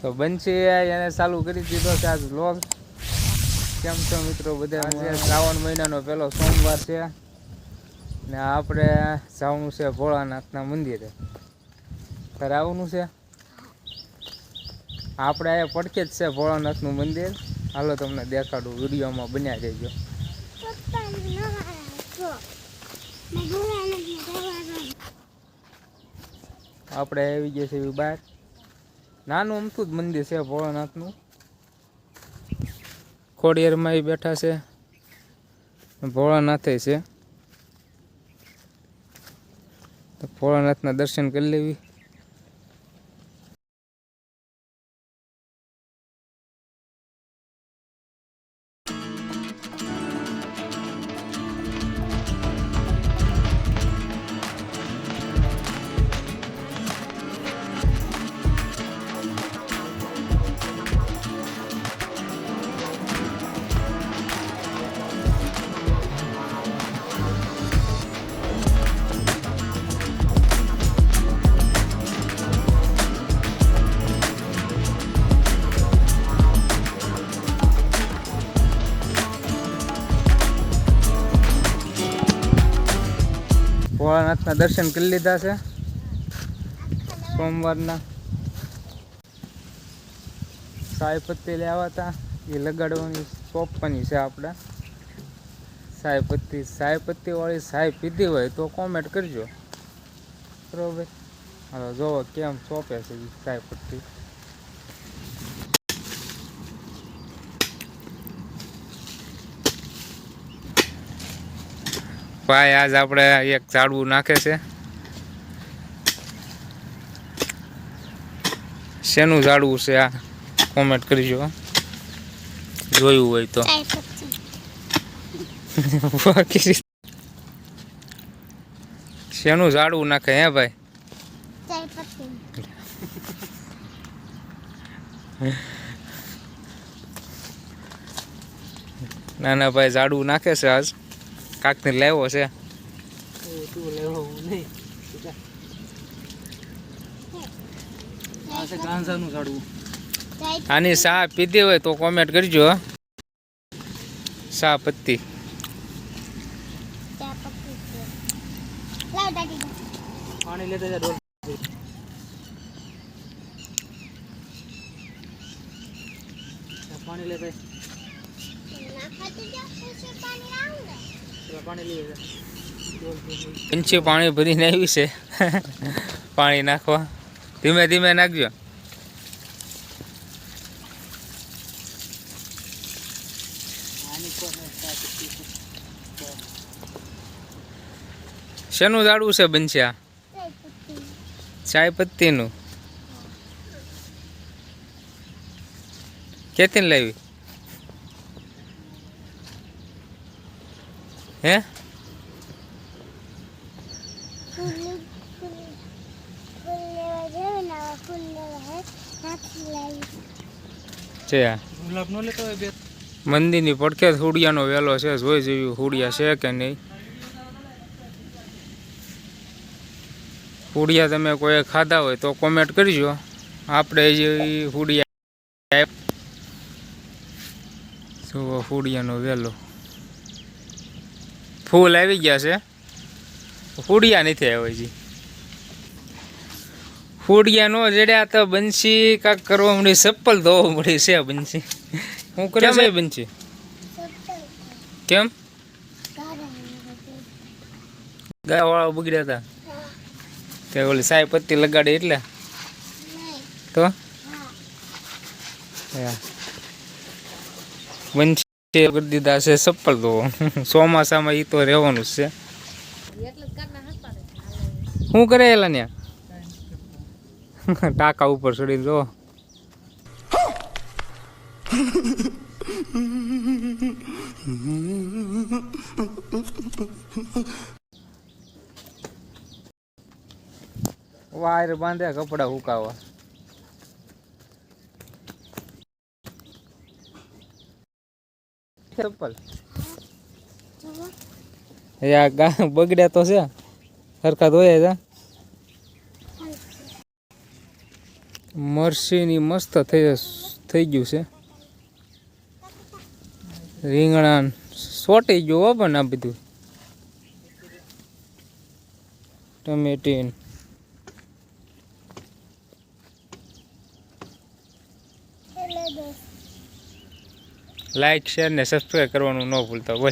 તો બંસી એને ચાલુ કરી દીધો છે આજ વ્લોગ. કેમ છો મિત્રો બધા? આજે શ્રાવણ મહિનાનો પહેલો સોમવાર છે ને આપણે જવાનું છે ભોળાનાથના મંદિરે. તારે આવવાનું છે? આપણે અહીંયા પડખે જ છે ભોળાનાથનું મંદિર. હાલો તમને દેખાડું, વિડીયોમાં બન્યા રહેજો. આપણે આવી ગયા છે બહાર. નાનું અમથું જ મંદિર છે ભોળાનાથનું. ખોડિયારમાં બેઠા છે, ભોળાનાથે છે. તો ભોળાનાથના દર્શન કરી લેવી. ભોળાનાથના દર્શન કરી લીધા છે સોમવારના. સાયપત્તી લેવા હતા, એ લગાડવાની સોંપવાની છે આપણે. સાયપત્તી વાળી સાય પીધી હોય તો કોમેન્ટ કરજો, બરોબર? હાલો જોવો કેમ સોંપે છે સાયપત્તી. ભાઈ આજ આપણે એક ઝાડવું નાખે છે. શેનું ઝાડવું છે આ કોમેન્ટ કરજો, જોયું હોય તો. શેનું ઝાડવું નાખે હે ભાઈ? નાના ભાઈ ઝાડવું નાખે છે આજ. કાકને લેવો છે. આની સા પીધી હોય તો કોમેન્ટ કરજો. સા પત્તી પાણી લેતા જા. પાણી લેતા પંચી પાણી ભરીને આવી છે. પાણી નાખવા ધીમે ધીમે નાખજો. શેનું ઝાડવું છે બંચ્યા? ચાય પત્તીનું. ક્યાંથી લાવી? હે મંદિરની પડખે હુડિયાનો વેલો છે, જોઈ જેવી હુડિયા છે કે નહીં. હુડિયા તમે કોઈ ખાધા હોય તો કોમેન્ટ કરજો. આપણે જે હુડિયા જુઓ, હુડિયાનો વેલો. ફૂલ આવી ગયા છે, હુડિયા નથી આવ્યા હજી. હુડિયા નો જડ્યા તો બંસી કાક કરવા મળી, ચપ્પલ ધોવા મળી છે બંસી. શું કરે છે બંસી? કેમ? ગાય વાળા બગડ્યા હતા તે ઓલી સાય પત્તી લગાડે એટલે તો બંસી કરી દીધા છે ચપ્પલ ધોવા. ચોમાસામાં એ તો રહેવાનું જ છે. શું કરે એલા ને ટાકા ઉપર ચડીને જો. વાયર બાંધે કપડા હુકાવા. ચપ્પલ બગડ્યા તો છે, સરખા ધોયા છે. મરસીની મસ્ત થઈ ગયું છે. રીંગણા સોટી ગયું હો પણ આ બધું ટમેટી. લાઈક શેર ને સબસ્ક્રાઈબ કરવાનું ન ભૂલતા હોય.